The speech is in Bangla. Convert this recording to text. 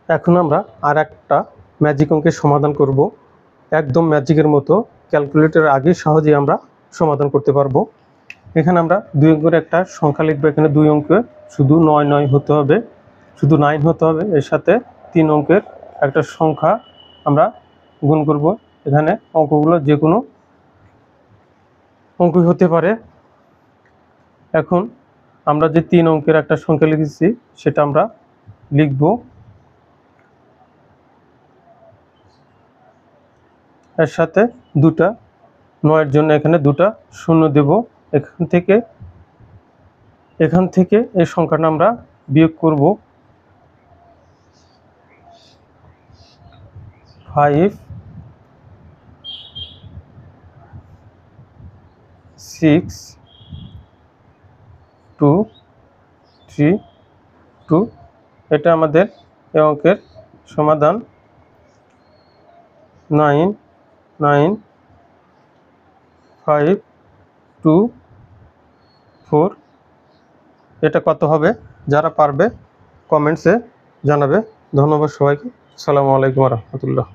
এখন আমরা আর একটা ম্যাজিক অঙ্কের সমাধান করব। একদম ম্যাজিকের মতো, ক্যালকুলেটরের আগে সহজেই আমরা সমাধান করতে পারবো। এখানে আমরা 2 অঙ্কের একটা সংখ্যা লিখবো। এখানে 2 অঙ্কে শুধু 9 হতে হবে, শুধু 9 হতে হবে। এর সাথে 3 অঙ্কের একটা সংখ্যা আমরা গুণ করব। এখানে অঙ্কগুলো যে কোনো অঙ্কই হতে পারে। এখন আমরা যে 3 অঙ্কের একটা সংখ্যা লিখেছি সেটা আমরা লিখব। এর সাথে 2টা 9-এর জন্য এখানে 2টা শূন্য দেব। এখান থেকে এই সংখ্যাটা আমরা বিয়োগ করব। 5 6 2 3 2। এটা আমাদের এই অঙ্কের সমাধান। 9 9 5 2 4। এটা কত হবে? যারা পারবে কমেন্টসে জানাবে। ধন্যবাদ সবাইকে। আসসালামু আলাইকুম ওয়া রাহমাতুল্লাহ।